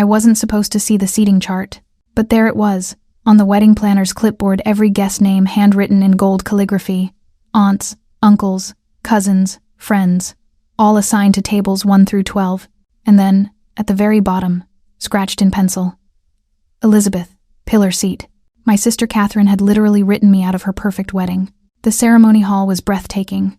I wasn't supposed to see the seating chart, but there it was, on the wedding planner's clipboard, every guest name handwritten in gold calligraphy. Aunts, uncles, cousins, friends, all assigned to tables 1 through 12, and then, at the very bottom, scratched in pencil, Elizabeth, pillar seat. My sister Catherine had literally written me out of her perfect wedding. The ceremony hall was breathtaking.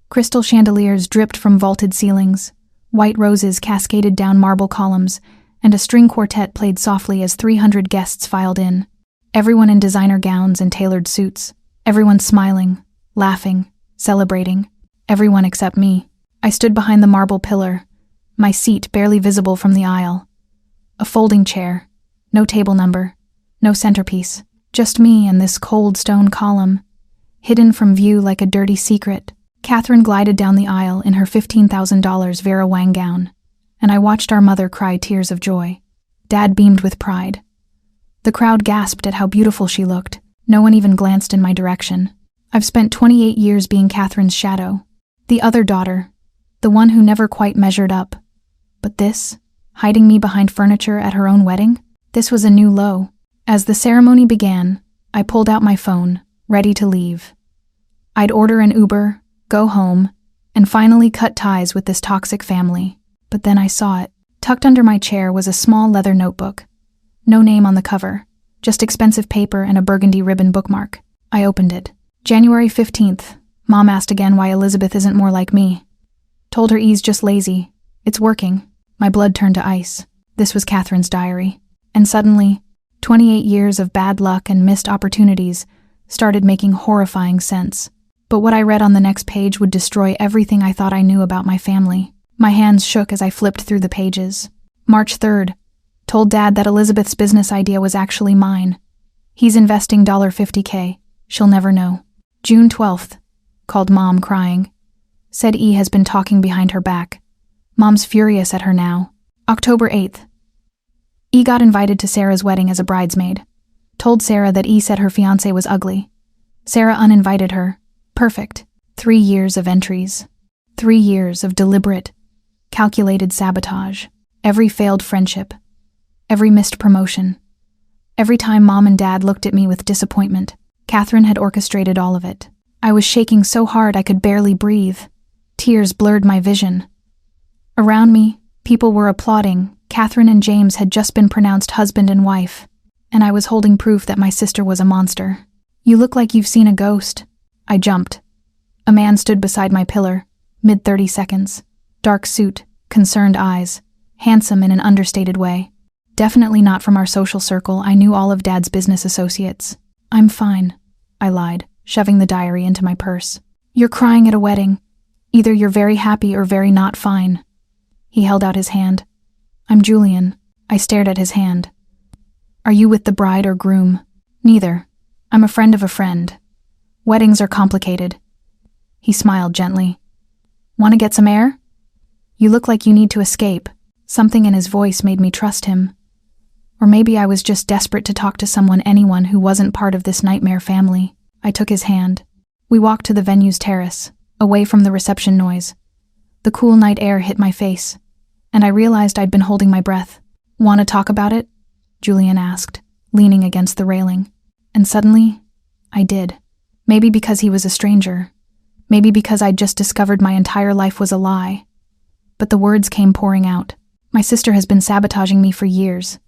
Crystal chandeliers dripped from vaulted ceilings, white roses cascaded down marble columns, and a string quartet played softly as 300 guests filed in. Everyone in designer gowns and tailored suits. Everyone smiling, laughing, celebrating. Everyone except me. I stood behind the marble pillar, my seat barely visible from the aisle. A folding chair, no table number, no centerpiece, just me and this cold stone column, hidden from view like a dirty secret. Catherine glided down the aisle in her $15,000 Vera Wang gown, and I watched our mother cry tears of joy. Dad beamed with pride. The crowd gasped at how beautiful she looked. No one even glanced in my direction. I've spent 28 years being Catherine's shadow, the other daughter, the one who never quite measured up. But this, hiding me behind furniture at her own wedding, this was a new low. As the ceremony began, I pulled out my phone, ready to leave. I'd order an Uber, go home, and finally cut ties with this toxic family. But then I saw it. Tucked under my chair was a small leather notebook. No name on the cover, just expensive paper and a burgundy ribbon bookmark. I opened it. January 15th. Mom asked again why Elizabeth isn't more like me. Told her E's just lazy. It's working. My blood turned to ice. This was Catherine's diary. And suddenly, 28 years of bad luck and missed opportunities started making horrifying sense. But what I read on the next page would destroy everything I thought I knew about my family. My hands shook as I flipped through the pages. March 3rd. Told Dad that Elizabeth's business idea was actually mine. He's investing $50K. She'll never know. June 12th. Called Mom crying. Said E has been talking behind her back. Mom's furious at her now. October 8th. E got invited to Sarah's wedding as a bridesmaid. Told Sarah that E said her fiancé was ugly. Sarah uninvited her. Perfect. 3 years of entries. 3 years of deliberate, calculated sabotage. Every failed friendship. Every missed promotion. Every time Mom and Dad looked at me with disappointment, Catherine had orchestrated all of it. I was shaking so hard I could barely breathe. Tears blurred my vision. Around me, people were applauding. Catherine and James had just been pronounced husband and wife, and I was holding proof that my sister was a monster. You look like you've seen a ghost. I jumped. A man stood beside my pillar, mid-30 seconds. Dark suit, concerned eyes, handsome in an understated way. Definitely not from our social circle. I knew all of Dad's business associates. I'm fine, I lied, shoving the diary into my purse. You're crying at a wedding. Either you're very happy or very not fine. He held out his hand. I'm Julian. I stared at his hand. Are you with the bride or groom? Neither. I'm a friend of a friend. Weddings are complicated. He smiled gently. Want to get some air? You look like you need to escape. Something in his voice made me trust him. Or maybe I was just desperate to talk to anyone who wasn't part of this nightmare family. I took his hand. We walked to the venue's terrace, away from the reception noise. The cool night air hit my face, and I realized I'd been holding my breath. Want to talk about it? Julian asked, leaning against the railing. And suddenly, I did. Maybe because he was a stranger. Maybe because I'd just discovered my entire life was a lie. But the words came pouring out. My sister has been sabotaging me for years,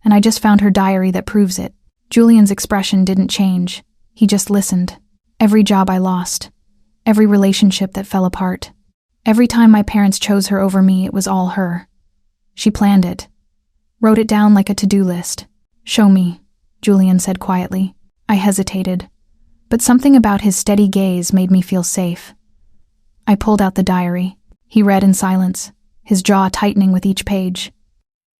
and I just found her diary that proves it. Julian's expression didn't change. He just listened. Every job I lost. Every relationship that fell apart. Every time my parents chose her over me, it was all her. She planned it. Wrote it down like a to-do list. Show me, Julian said quietly. I hesitated, but something about his steady gaze made me feel safe. I pulled out the diary. He read in silence, his jaw tightening with each page.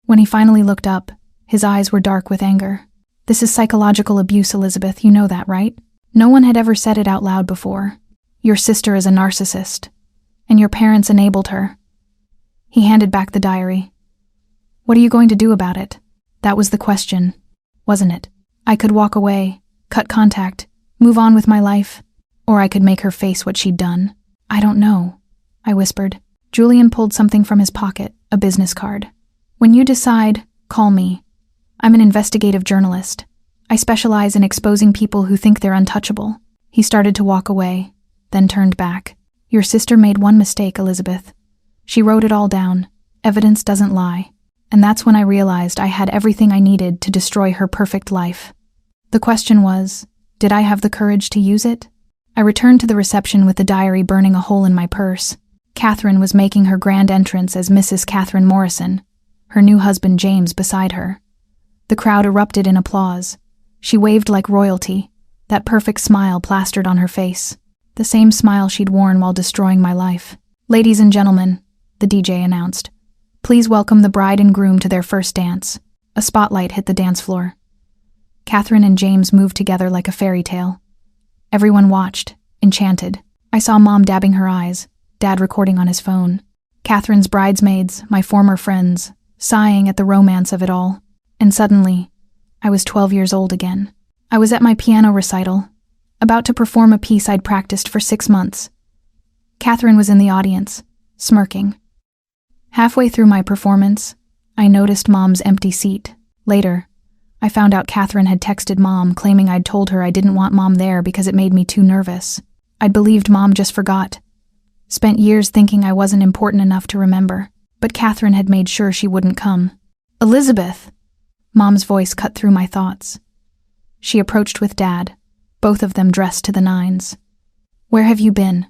When he finally looked up, his eyes were dark with anger. This is psychological abuse, Elizabeth, you know that, right? No one had ever said it out loud before. Your sister is a narcissist, and your parents enabled her. He handed back the diary. What are you going to do about it? That was the question, wasn't it? I could walk away, cut contact, move on with my life, or I could make her face what she'd done. I don't know, I whispered. Julian pulled something from his pocket, a business card. When you decide, Call me. I'm an investigative journalist. I specialize in exposing people who think they're untouchable. He started to walk away, then turned back. Your sister made one mistake, Elizabeth. She wrote it all down. Evidence doesn't lie. And that's when I realized I had everything I needed to destroy her perfect life. The question was, did I have the courage to use it? I returned to the reception with the diary burning a hole in my purse. Catherine was making her grand entrance as Mrs. Catherine Morrison, her new husband James beside her. The crowd erupted in applause. She waved like royalty, that perfect smile plastered on her face, the same smile she'd worn while destroying my life. Ladies and gentlemen, the DJ announced, please welcome the bride and groom to their first dance. A spotlight hit the dance floor. Catherine and James moved together like a fairy tale. Everyone watched, enchanted. I saw Mom dabbing her eyes, Dad recording on his phone. Catherine's bridesmaids, my former friends, sighing at the romance of it all. And suddenly, I was 12 years old again. I was at my piano recital, about to perform a piece I'd practiced for 6 months. Catherine was in the audience, smirking. Halfway through my performance, I noticed Mom's empty seat. Later, I found out Catherine had texted Mom claiming I'd told her I didn't want Mom there because it made me too nervous. I'd believed Mom just forgot. Spent years thinking I wasn't important enough to remember, but Catherine had made sure she wouldn't come. Elizabeth! Mom's voice cut through my thoughts. She approached with Dad, both of them dressed to the nines. Where have you been?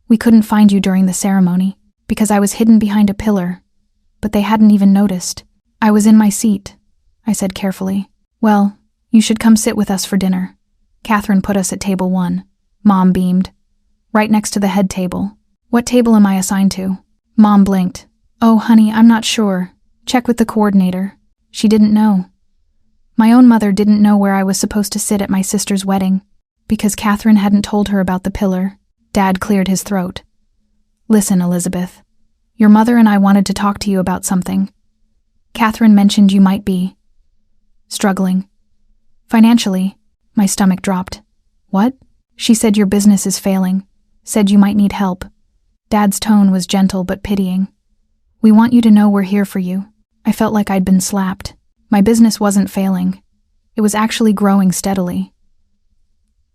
We couldn't find you during the ceremony, because I was hidden behind a pillar, but they hadn't even noticed. I was in my seat, I said carefully. Well, you should come sit with us for dinner. Catherine put us at table 1. Mom beamed. Right next to the head table. What table am I assigned to? Mom blinked. Oh, honey, I'm not sure. Check with the coordinator. She didn't know. My own mother didn't know where I was supposed to sit at my sister's wedding, because Catherine hadn't told her about the pillar. Dad cleared his throat. Listen, Elizabeth. Your mother and I wanted to talk to you about something. Catherine mentioned you might be struggling. Financially, my stomach dropped. What? She said your business is failing, said you might need help. Dad's tone was gentle but pitying. We want you to know we're here for you. I felt like I'd been slapped. My business wasn't failing. It was actually growing steadily.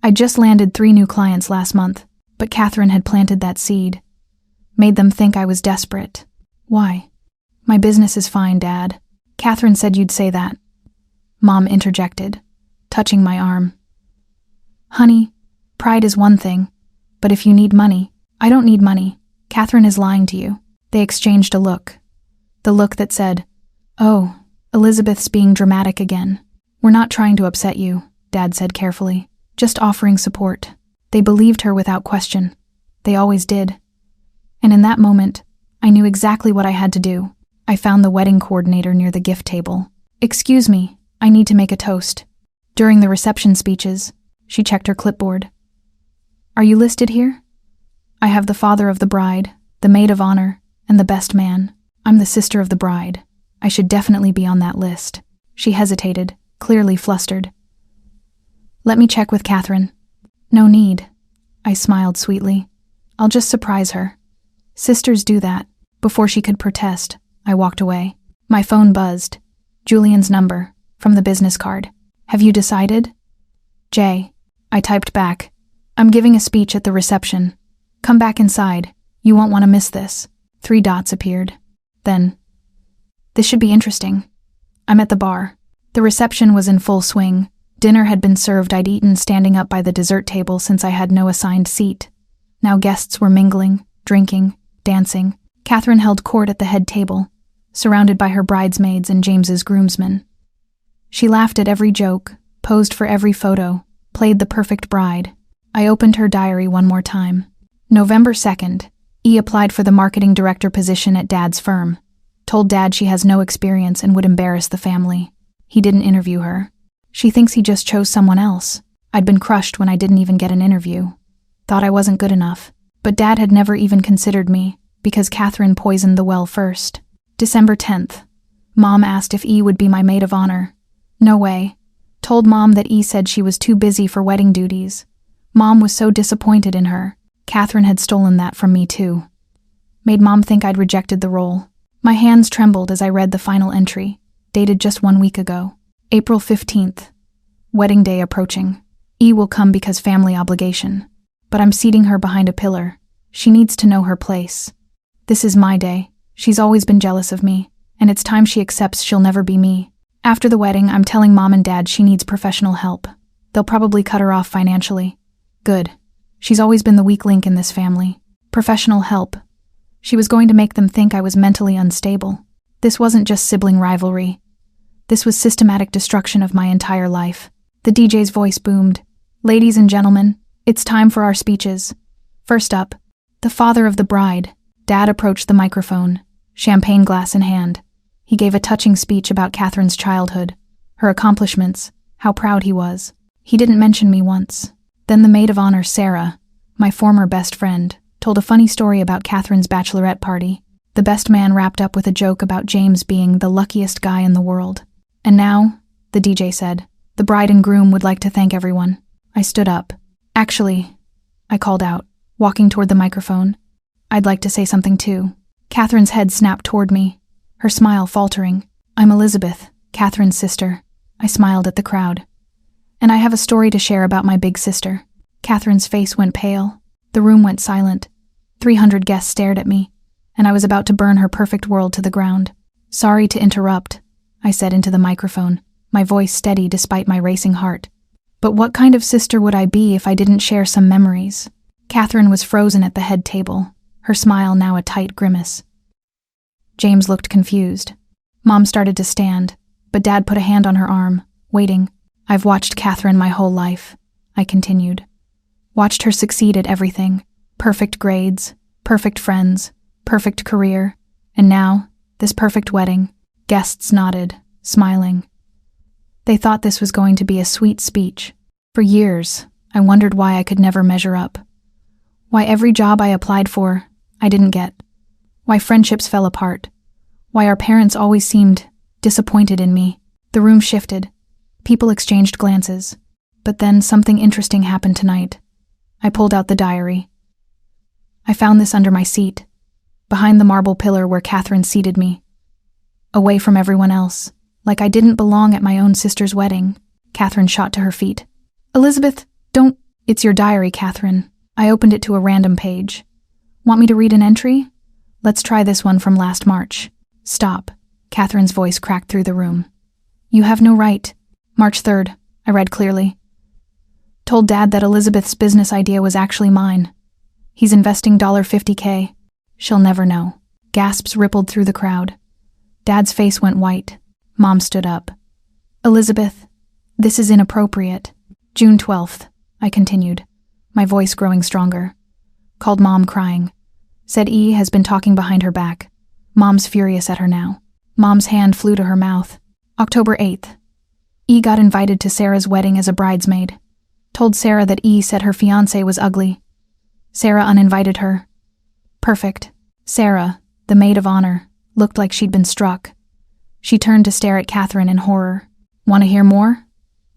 I'd just landed 3 new clients last month, but Catherine had planted that seed. Made them think I was desperate. Why? My business is fine, Dad. Catherine said you'd say that. Mom interjected, touching my arm. Honey, pride is one thing, but if you need money, I don't need money. Catherine is lying to you. They exchanged a look. The look that said, oh, Elizabeth's being dramatic again. We're not trying to upset you, Dad said carefully, just offering support. They believed her without question. They always did. And in that moment, I knew exactly what I had to do. I found the wedding coordinator near the gift table. Excuse me, I need to make a toast. During the reception speeches, she checked her clipboard. Are you listed here? I have the father of the bride, the maid of honor, and the best man. I'm the sister of the bride. I should definitely be on that list. She hesitated, clearly flustered. Let me check with Catherine. No need. I smiled sweetly. I'll just surprise her. Sisters do that. Before she could protest, I walked away. My phone buzzed. Julian's number, from the business card. Have you decided? Jay. I typed back. I'm giving a speech at the reception. Come back inside. You won't want to miss this. 3 dots appeared. Then, this should be interesting. I'm at the bar. The reception was in full swing. Dinner had been served. I'd eaten standing up by the dessert table since I had no assigned seat. Now guests were mingling, drinking, dancing. Catherine held court at the head table, surrounded by her bridesmaids and James's groomsmen. She laughed at every joke, posed for every photo, played the perfect bride. I opened her diary one more time. November 2nd, E applied for the marketing director position at Dad's firm. Told Dad she has no experience and would embarrass the family. He didn't interview her. She thinks he just chose someone else. I'd been crushed when I didn't even get an interview. Thought I wasn't good enough. But Dad had never even considered me, because Catherine poisoned the well first. December 10th. Mom asked if E would be my maid of honor. No way. Told Mom that E said she was too busy for wedding duties. Mom was so disappointed in her. Catherine had stolen that from me too. Made Mom think I'd rejected the role. My hands trembled as I read the final entry. dated just 1 week ago. April 15th. Wedding day approaching. E will come because family obligation. But I'm seating her behind a pillar. She needs to know her place. This is my day. She's always been jealous of me, and it's time she accepts she'll never be me. After the wedding, I'm telling Mom and Dad she needs professional help. They'll probably cut her off financially. Good. She's always been the weak link in this family. Professional help. She was going to make them think I was mentally unstable. This wasn't just sibling rivalry. This was systematic destruction of my entire life. The DJ's voice boomed. Ladies and gentlemen, it's time for our speeches. First up, the father of the bride. Dad approached the microphone, champagne glass in hand. He gave a touching speech about Catherine's childhood, her accomplishments, how proud he was. He didn't mention me once. Then the maid of honor, Sarah, my former best friend, told a funny story about Catherine's bachelorette party. The best man wrapped up with a joke about James being the luckiest guy in the world. And now, the DJ said, the bride and groom would like to thank everyone. I stood up. Actually, I called out, walking toward the microphone. I'd like to say something too. Catherine's head snapped toward me, her smile faltering. I'm Elizabeth, Catherine's sister. I smiled at the crowd. And I have a story to share about my big sister. Catherine's face went pale. The room went silent. 300 guests stared at me, and I was about to burn her perfect world to the ground. Sorry to interrupt, I said into the microphone, my voice steady despite my racing heart. But what kind of sister would I be if I didn't share some memories? Catherine was frozen at the head table, her smile now a tight grimace. James looked confused. Mom started to stand, but Dad put a hand on her arm, waiting. I've watched Catherine my whole life, I continued. Watched her succeed at everything. Perfect grades, perfect friends, perfect career, and now, this perfect wedding. Guests nodded, smiling. They thought this was going to be a sweet speech. For years, I wondered why I could never measure up. Why every job I applied for, I didn't get. Why friendships fell apart. Why our parents always seemed disappointed in me. The room shifted. People exchanged glances. But then something interesting happened tonight. I pulled out the diary. I found this under my seat, behind the marble pillar where Catherine seated me. Away from everyone else, like I didn't belong at my own sister's wedding. Catherine shot to her feet. Elizabeth, don't... It's your diary, Catherine. I opened it to a random page. Want me to read an entry? Let's try this one from last March. Stop. Catherine's voice cracked through the room. You have no right. March 3rd, I read clearly. Told Dad that Elizabeth's business idea was actually mine. He's investing $50K. She'll never know. Gasps rippled through the crowd. Dad's face went white. Mom stood up. Elizabeth, this is inappropriate. June 12th, I continued, my voice growing stronger. Called Mom crying. Said E has been talking behind her back. Mom's furious at her now. Mom's hand flew to her mouth. October 8th. E got invited to Sarah's wedding as a bridesmaid. Told Sarah that E said her fiancé was ugly. Sarah uninvited her. Perfect. Sarah, the maid of honor, looked like she'd been struck. She turned to stare at Catherine in horror. Want to hear more?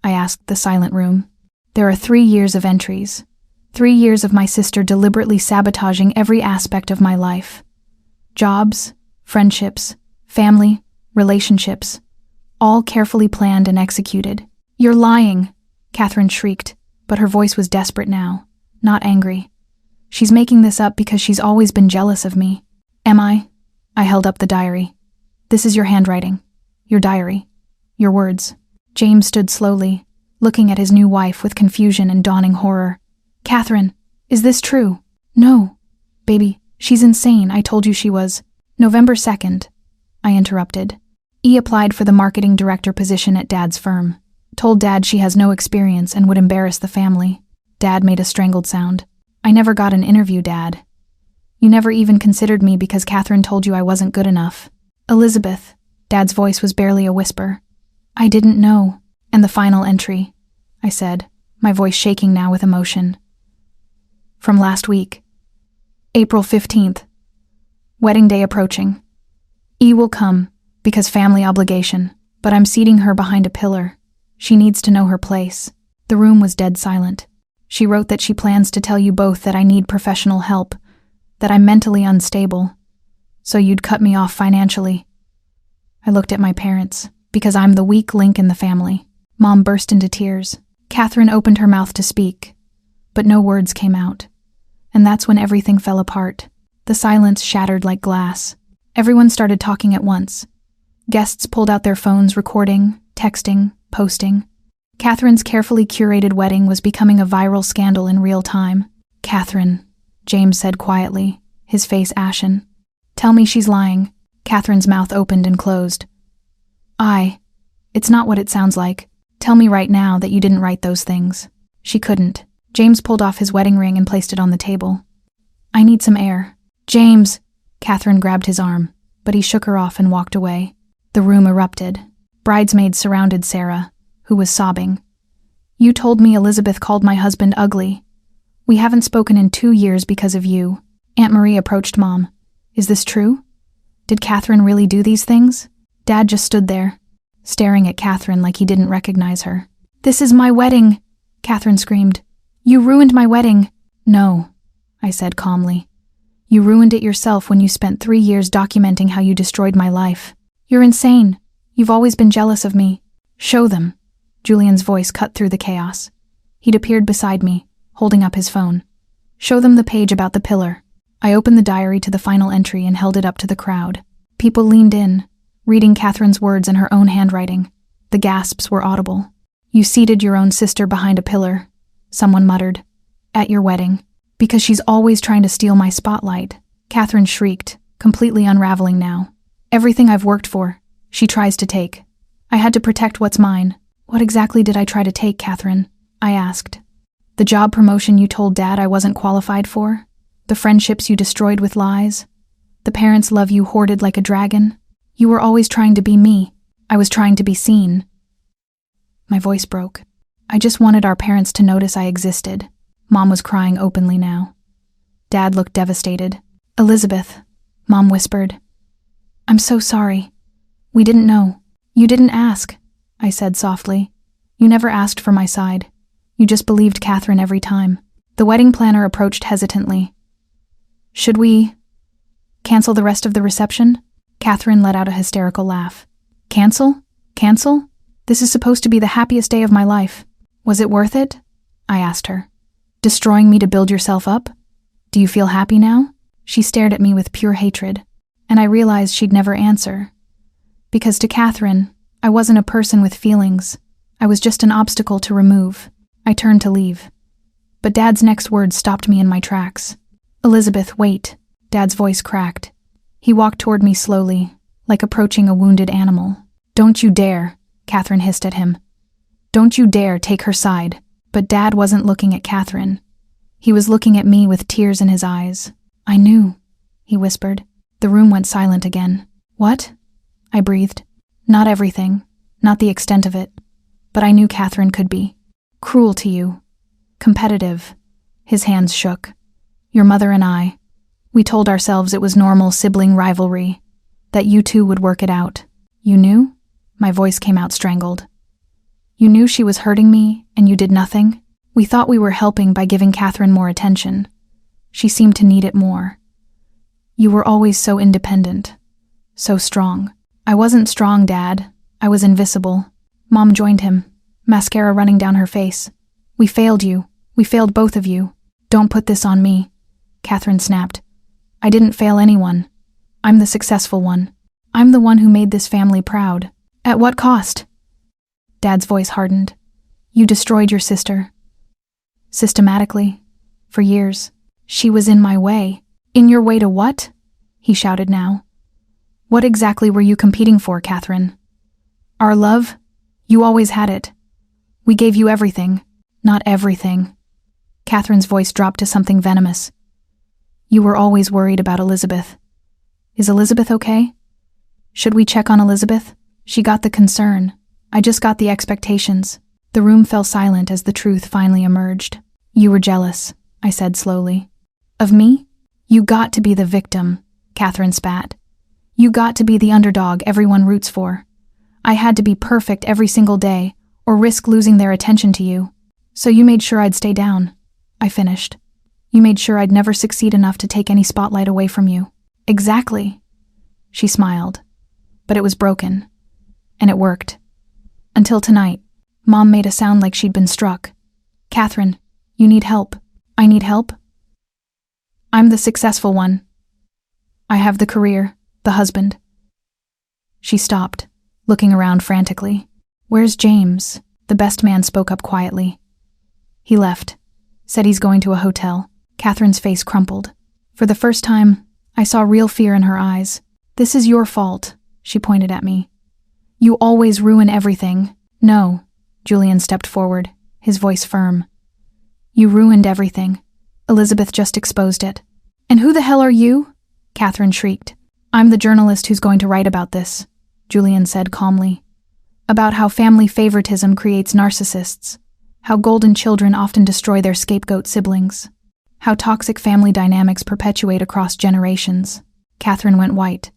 I asked the silent room. There are 3 years of entries. 3 years of my sister deliberately sabotaging every aspect of my life. Jobs, friendships, family, relationships, all carefully planned and executed. You're lying, Catherine shrieked, but her voice was desperate now, not angry. She's making this up because she's always been jealous of me. Am I? I held up the diary. This is your handwriting, your diary, your words. James stood slowly, looking at his new wife with confusion and dawning horror. Catherine, is this true? No, baby, she's insane. I told you she was. November 2nd, I interrupted. E applied for the marketing director position at Dad's firm. Told Dad she has no experience and would embarrass the family. Dad made a strangled sound. I never got an interview, Dad. You never even considered me because Catherine told you I wasn't good enough. Elizabeth, Dad's voice was barely a whisper. I didn't know. And the final entry, I said, my voice shaking now with emotion. From last week. April 15th. Wedding day approaching. E will come, because family obligation, but I'm seating her behind a pillar. She needs to know her place. The room was dead silent. She wrote that she plans to tell you both that I need professional help, that I'm mentally unstable, so you'd cut me off financially. I looked at my parents. Because I'm the weak link in the family. Mom burst into tears. Catherine opened her mouth to speak, but no words came out. And that's when everything fell apart. The silence shattered like glass. Everyone started talking at once. Guests pulled out their phones, recording, texting, posting. Catherine's carefully curated wedding was becoming a viral scandal in real time. "Catherine," James said quietly, his face ashen. "Tell me she's lying." Catherine's mouth opened and closed. It's not what it sounds like. Tell me right now that you didn't write those things." She couldn't. James pulled off his wedding ring and placed it on the table. "I need some air." "James!" Catherine grabbed his arm, but he shook her off and walked away. The room erupted. Bridesmaids surrounded Sarah, who was sobbing. "You told me Elizabeth called my husband ugly. We haven't spoken in 2 years because of you." Aunt Marie approached Mom. "Is this true? Did Catherine really do these things?" Dad just stood there, staring at Catherine like he didn't recognize her. "This is my wedding!" Catherine screamed. "You ruined my wedding!" "No," I said calmly. "You ruined it yourself when you spent 3 years documenting how you destroyed my life. You're insane. You've always been jealous of me. Show them." Julian's voice cut through the chaos. He'd appeared beside me, holding up his phone. "Show them the page about the pillar." I opened the diary to the final entry and held it up to the crowd. People leaned in, reading Catherine's words in her own handwriting. The gasps were audible. "You seated your own sister behind a pillar," someone muttered, "at your wedding, because she's always trying to steal my spotlight." Catherine shrieked, completely unraveling now. "Everything I've worked for, she tries to take. I had to protect what's mine." "What exactly did I try to take, Catherine?" I asked. "The job promotion you told Dad I wasn't qualified for? The friendships you destroyed with lies? The parents' love you hoarded like a dragon? You were always trying to be me. I was trying to be seen." My voice broke. I just wanted our parents to notice I existed. Mom was crying openly now. Dad looked devastated. "Elizabeth," Mom whispered. "I'm so sorry. We didn't know. You didn't ask," I said softly. "You never asked for my side. You just believed Catherine every time." The wedding planner approached hesitantly. "Should we cancel the rest of the reception?" Catherine let out a hysterical laugh. "Cancel? Cancel? This is supposed to be the happiest day of my life. Was it worth it?" I asked her. "Destroying me to build yourself up? Do you feel happy now?" She stared at me with pure hatred, and I realized she'd never answer. Because to Catherine, I wasn't a person with feelings. I was just an obstacle to remove. I turned to leave. But Dad's next words stopped me in my tracks. "Elizabeth, wait." Dad's voice cracked. He walked toward me slowly, like approaching a wounded animal. "Don't you dare," Catherine hissed at him. "Don't you dare take her side." But Dad wasn't looking at Catherine. He was looking at me with tears in his eyes. "I knew," he whispered. The room went silent again. "What?" I breathed. "Not everything, not the extent of it. But I knew Catherine could be cruel to you, competitive." His hands shook. "Your mother and I, we told ourselves it was normal sibling rivalry, that you two would work it out. You knew?" My voice came out strangled. "You knew she was hurting me, and you did nothing? We thought we were helping by giving Catherine more attention. She seemed to need it more. You were always so independent, so strong." "I wasn't strong, Dad. I was invisible." Mom joined him, mascara running down her face. "We failed you. We failed both of you. Don't put this on me," Catherine snapped. "I didn't fail anyone. I'm the successful one. I'm the one who made this family proud. At what cost?" Dad's voice hardened. "You destroyed your sister. Systematically. For years. She was in my way." "In your way to what?" he shouted now. "What exactly were you competing for, Catherine? Our love? You always had it. We gave you everything." "Not everything." Catherine's voice dropped to something venomous. "You were always worried about Elizabeth. Is Elizabeth okay? Should we check on Elizabeth?" She got the concern. I just got the expectations. The room fell silent as the truth finally emerged. "You were jealous," I said slowly. "Of me? You got to be the victim," Catherine spat. "You got to be the underdog everyone roots for. I had to be perfect every single day, or risk losing their attention to you. So you made sure I'd stay down," I finished. "You made sure I'd never succeed enough to take any spotlight away from you." "Exactly." She smiled, but it was broken. And it worked. Until tonight, Mom made a sound like she'd been struck. Catherine, you need help. I need help? I'm the successful one. I have the career, the husband. She stopped, looking around frantically. Where's James? The best man spoke up quietly. He left. Said he's going to a hotel. Catherine's face crumpled. For the first time, I saw real fear in her eyes. This is your fault, she pointed at me. You always ruin everything. No, Julian stepped forward, his voice firm. You ruined everything. Elizabeth just exposed it. And who the hell are you? Catherine shrieked. I'm the journalist who's going to write about this, Julian said calmly. About how family favoritism creates narcissists. How golden children often destroy their scapegoat siblings. How toxic family dynamics perpetuate across generations. Catherine went white.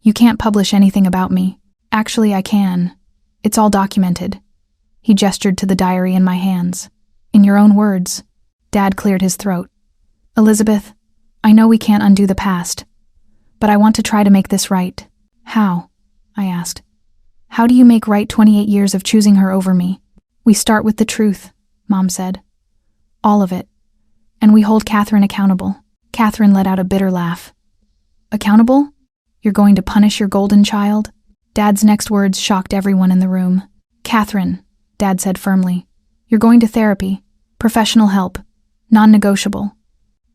You can't publish anything about me. Actually, I can. It's all documented. He gestured to the diary in my hands. In your own words. Dad cleared his throat. Elizabeth, I know we can't undo the past, but I want to try to make this right. How? I asked. How do you make right 28 years of choosing her over me? We start with the truth, Mom said. All of it. And we hold Catherine accountable. Catherine let out a bitter laugh. Accountable? You're going to punish your golden child? Dad's next words shocked everyone in the room. Catherine, Dad said firmly, you're going to therapy. Professional help. Non-negotiable.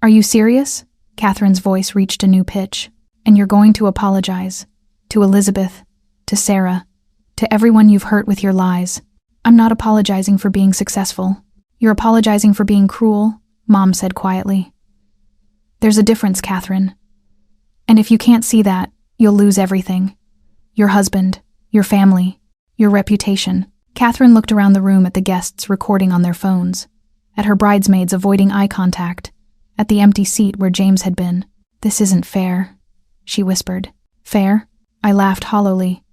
Are you serious? Catherine's voice reached a new pitch. And you're going to apologize. To Elizabeth. To Sarah. To everyone you've hurt with your lies. I'm not apologizing for being successful. You're apologizing for being cruel, Mom said quietly. There's a difference, Catherine. And if you can't see that, you'll lose everything. Your husband, your family, your reputation. Catherine looked around the room at the guests recording on their phones, at her bridesmaids avoiding eye contact, at the empty seat where James had been. This isn't fair, she whispered. Fair? I laughed hollowly.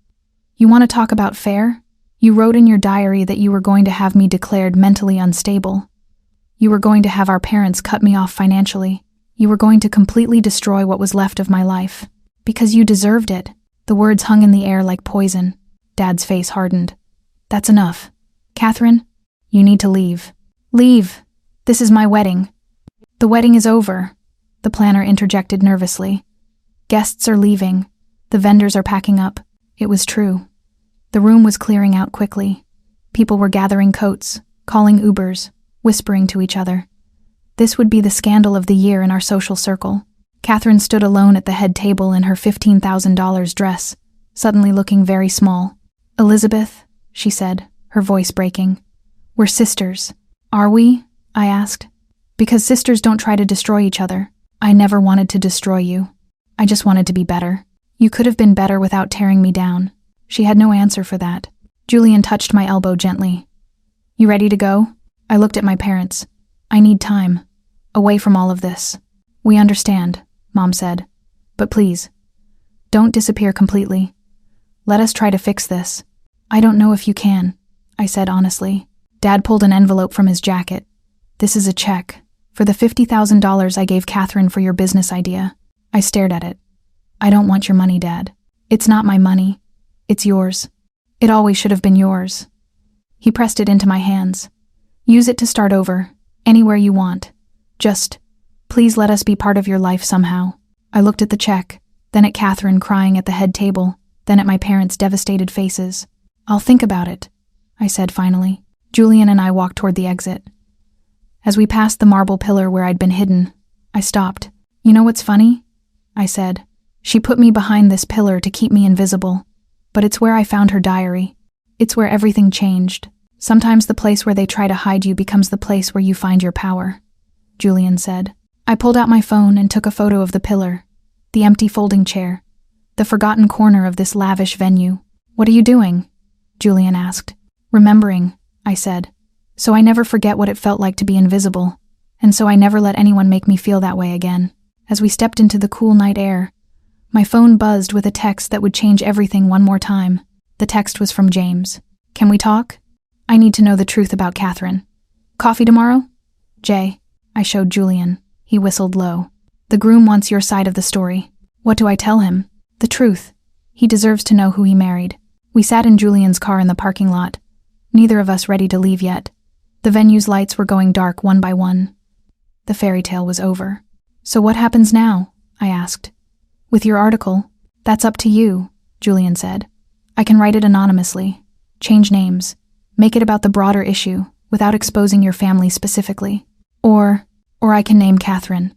You want to talk about fair? You wrote in your diary that you were going to have me declared mentally unstable. You were going to have our parents cut me off financially. You were going to completely destroy what was left of my life. Because you deserved it. The words hung in the air like poison. Dad's face hardened. That's enough. Catherine, you need to leave. Leave. This is my wedding. The wedding is over, the planner interjected nervously. Guests are leaving. The vendors are packing up. It was true. The room was clearing out quickly. People were gathering coats, calling Ubers, whispering to each other. This would be the scandal of the year in our social circle. Catherine stood alone at the head table in her $15,000 dress, suddenly looking very small. Elizabeth, she said, her voice breaking. We're sisters. Are we? I asked. Because sisters don't try to destroy each other. I never wanted to destroy you. I just wanted to be better. You could have been better without tearing me down. She had no answer for that. Julian touched my elbow gently. You ready to go? I looked at my parents. I need time. Away from all of this. We understand, Mom said. But please, don't disappear completely. Let us try to fix this. I don't know if you can, I said honestly. Dad pulled an envelope from his jacket. This is a check for the $50,000 I gave Catherine for your business idea. I stared at it. I don't want your money, Dad. It's not my money. It's yours. It always should have been yours. He pressed it into my hands. Use it to start over, anywhere you want. Just, please let us be part of your life somehow. I looked at the check, then at Catherine crying at the head table, then at my parents' devastated faces. I'll think about it, I said finally. Julian and I walked toward the exit. As we passed the marble pillar where I'd been hidden, I stopped. You know what's funny? I said. She put me behind this pillar to keep me invisible. But it's where I found her diary. It's where everything changed. Sometimes the place where they try to hide you becomes the place where you find your power, Julian said. I pulled out my phone and took a photo of the pillar, the empty folding chair, the forgotten corner of this lavish venue. What are you doing? Julian asked. Remembering, I said. So I never forget what it felt like to be invisible, and so I never let anyone make me feel that way again. As we stepped into the cool night air, my phone buzzed with a text that would change everything one more time. The text was from James. Can we talk? I need to know the truth about Catherine. Coffee tomorrow? Jay. I showed Julian. He whistled low. The groom wants your side of the story. What do I tell him? The truth. He deserves to know who he married. We sat in Julian's car in the parking lot, neither of us ready to leave yet. The venue's lights were going dark one by one. The fairy tale was over. "So what happens now?" I asked. "With your article, that's up to you," Julian said. "I can write it anonymously, change names, make it about the broader issue without exposing your family specifically. Or I can name Catherine.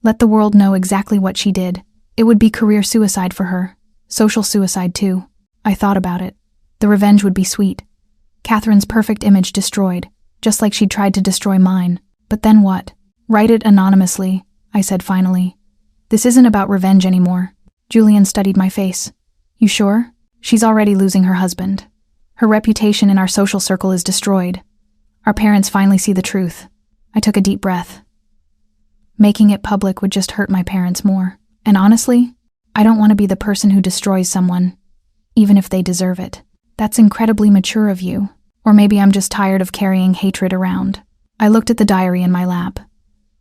Let the world know exactly what she did. It would be career suicide for her, social suicide too." I thought about it. The revenge would be sweet. Catherine's perfect image destroyed, just like she'd tried to destroy mine. But then what? "Write it anonymously," I said finally. "This isn't about revenge anymore." Julian studied my face. "You sure? She's already losing her husband. Her reputation in our social circle is destroyed. Our parents finally see the truth." I took a deep breath. Making it public would just hurt my parents more. And honestly, I don't want to be the person who destroys someone, even if they deserve it. That's incredibly mature of you. Or maybe I'm just tired of carrying hatred around. I looked at the diary in my lap.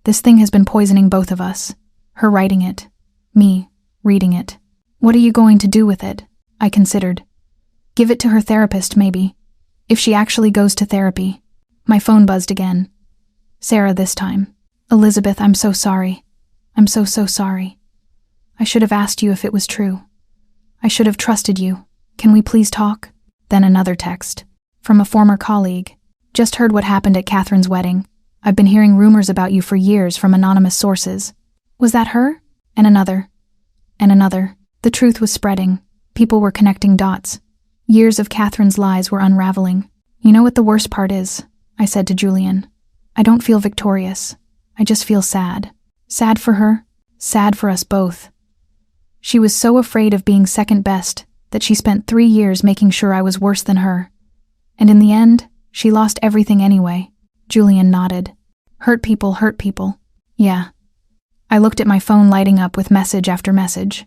This thing has been poisoning both of us. Her writing it. Me reading it. What are you going to do with it? I considered. Give it to her therapist, maybe. If she actually goes to therapy. My phone buzzed again. Sarah this time. "Elizabeth, I'm so sorry. I'm so sorry. I should have asked you if it was true. I should have trusted you. Can we please talk?" Then another text. From a former colleague. "Just heard what happened at Catherine's wedding. I've been hearing rumors about you for years from anonymous sources." Was that her? And another. And another. The truth was spreading. People were connecting dots. Years of Catherine's lies were unraveling. "You know what the worst part is?" I said to Julian. "I don't feel victorious. I just feel sad. Sad for her. Sad for us both. She was so afraid of being second best that she spent 3 years making sure I was worse than her. And in the end, she lost everything anyway." Julian nodded. Hurt people. Yeah." I looked at my phone lighting up with message after message.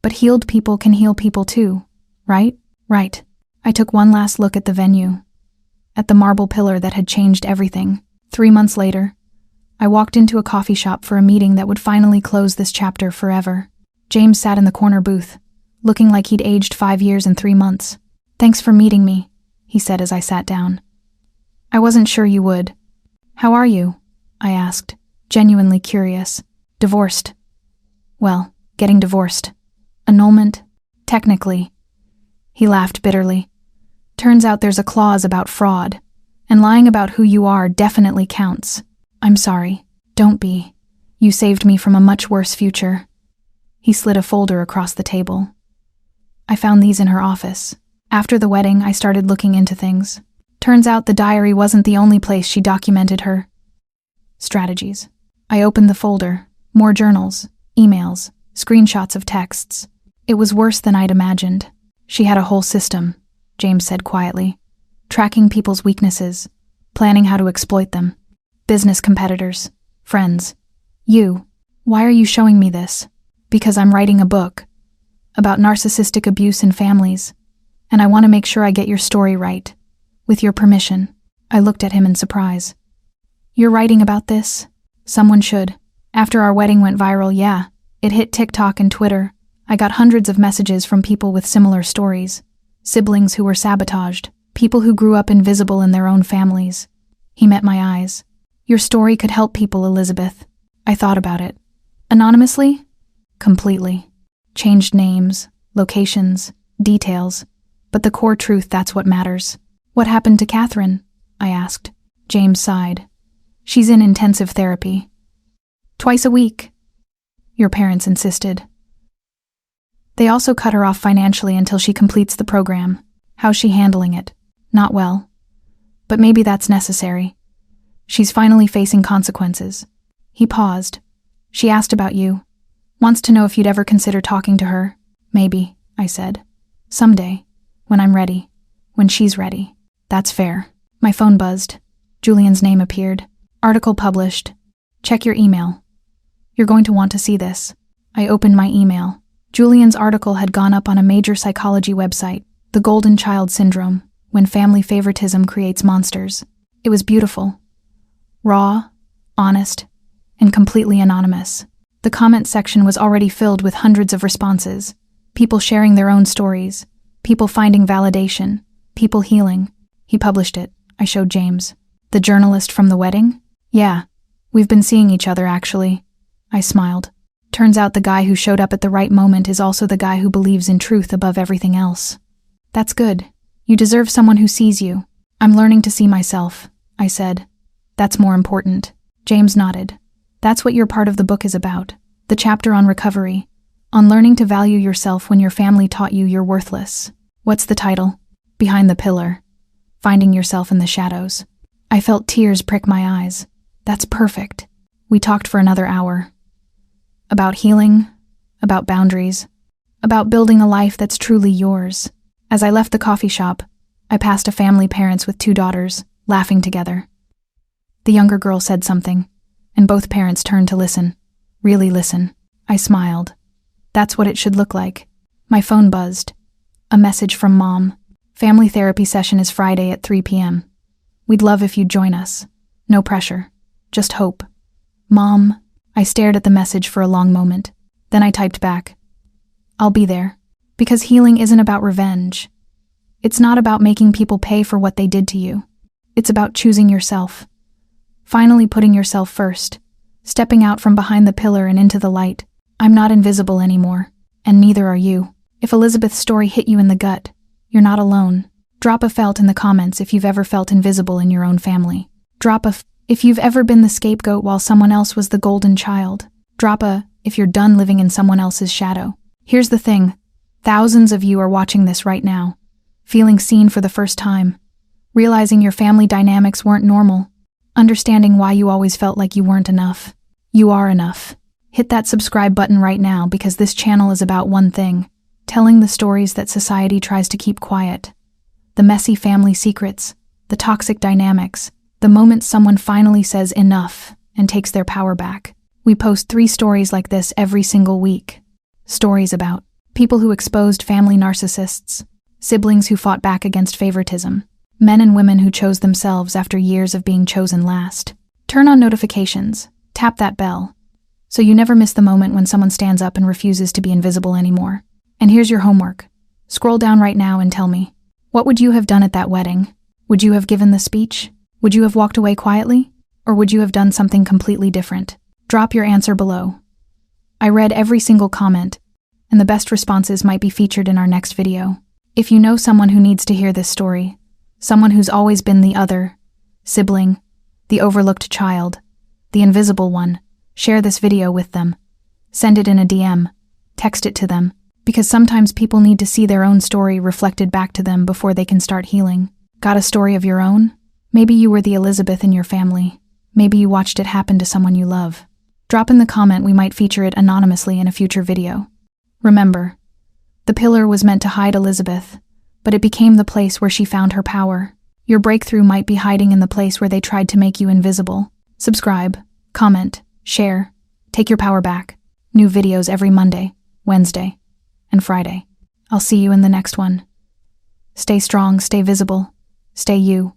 "But healed people can heal people too, right?" "Right." I took one last look at the venue. At the marble pillar that had changed everything. 3 months later, I walked into a coffee shop for a meeting that would finally close this chapter forever. James sat in the corner booth, looking like he'd aged 5 years and 3 months. "Thanks for meeting me," he said as I sat down. "I wasn't sure you would." "How are you?" I asked, genuinely curious. "Divorced." "Well, getting divorced. Annulment? Technically." He laughed bitterly. "Turns out there's a clause about fraud, and lying about who you are definitely counts. I'm sorry. Don't be. You saved me from a much worse future." He slid a folder across the table. "I found these in her office. After the wedding, I started looking into things. Turns out the diary wasn't the only place she documented her strategies." I opened the folder. More journals, emails, screenshots of texts. It was worse than I'd imagined. "She had a whole system," James said quietly. "Tracking people's weaknesses, planning how to exploit them. Business competitors, friends. You. Why are you showing me this?" "Because I'm writing a book about narcissistic abuse in families, and I want to make sure I get your story right. With your permission." I looked at him in surprise. "You're writing about this? Someone should. After our wedding went viral, yeah. It hit TikTok and Twitter. I got hundreds of messages from people with similar stories. Siblings who were sabotaged. People who grew up invisible in their own families." He met my eyes. "Your story could help people, Elizabeth." I thought about it. "Anonymously?" "Completely. Changed names, locations, details. But the core truth, that's what matters." "What happened to Catherine?" I asked. James sighed. "She's in intensive therapy. Twice a week." "Your parents insisted." "They also cut her off financially until she completes the program." "How's she handling it?" "Not well. But maybe that's necessary. She's finally facing consequences." He paused. "She asked about you. Wants to know if you'd ever consider talking to her." "Maybe," I said. "Someday. When I'm ready. When she's ready." "That's fair." My phone buzzed. Julian's name appeared. "Article published. Check your email. You're going to want to see this." I opened my email. Julian's article had gone up on a major psychology website, The Golden Child Syndrome, When Family Favoritism Creates Monsters. It was beautiful. Raw, honest, and completely anonymous. The comment section was already filled with hundreds of responses, people sharing their own stories, People finding validation. People healing. He published it. I showed James. The journalist from the wedding? Yeah. We've been seeing each other, actually. I smiled. Turns out the guy who showed up at the right moment is also the guy who believes in truth above everything else. That's good. You deserve someone who sees you. I'm learning to see myself, I said. That's more important. James nodded. That's what your part of the book is about. The chapter on recovery. On learning to value yourself when your family taught you you're worthless. What's the title? Behind the Pillar. Finding yourself in the shadows. I felt tears prick my eyes. That's perfect. We talked for another hour. About healing, about boundaries, about building a life that's truly yours. As I left the coffee shop, I passed a family parents with 2 daughters, laughing together. The younger girl said something, and both parents turned to listen. Really listen. I smiled. That's what it should look like. My phone buzzed. A message from Mom. Family therapy session is Friday at 3 p.m. We'd love if you'd join us. No pressure. Just hope. Mom. I stared at the message for a long moment. Then I typed back. I'll be there. Because healing isn't about revenge. It's not about making people pay for what they did to you. It's about choosing yourself. Finally putting yourself first. Stepping out from behind the pillar and into the light. I'm not invisible anymore. And neither are you. If Elizabeth's story hit you in the gut, you're not alone. Drop a felt in the comments if you've ever felt invisible in your own family. Drop a if you've ever been the scapegoat while someone else was the golden child. Drop a if you're done living in someone else's shadow. Here's the thing. Thousands of you are watching this right now. Feeling seen for the first time. Realizing your family dynamics weren't normal. Understanding why you always felt like you weren't enough. You are enough. Hit that subscribe button right now because this channel is about one thing. Telling the stories that society tries to keep quiet. The messy family secrets. The toxic dynamics. The moment someone finally says enough and takes their power back. We post 3 stories like this every single week. Stories about people who exposed family narcissists, siblings who fought back against favoritism, men and women who chose themselves after years of being chosen last. Turn on notifications, tap that bell, so you never miss the moment when someone stands up and refuses to be invisible anymore. And here's your homework. Scroll down right now and tell me, what would you have done at that wedding? Would you have given the speech? Would you have walked away quietly? Or would you have done something completely different? Drop your answer below. I read every single comment, and the best responses might be featured in our next video. If you know someone who needs to hear this story, someone who's always been the other, sibling, the overlooked child, the invisible one, share this video with them. Send it in a DM, text it to them, because sometimes people need to see their own story reflected back to them before they can start healing. Got a story of your own? Maybe you were the Elizabeth in your family. Maybe you watched it happen to someone you love. Drop in the comment, we might feature it anonymously in a future video. Remember, the pillar was meant to hide Elizabeth, but it became the place where she found her power. Your breakthrough might be hiding in the place where they tried to make you invisible. Subscribe, comment, share, take your power back. New videos every Monday, Wednesday, and Friday. I'll see you in the next one. Stay strong, stay visible, stay you.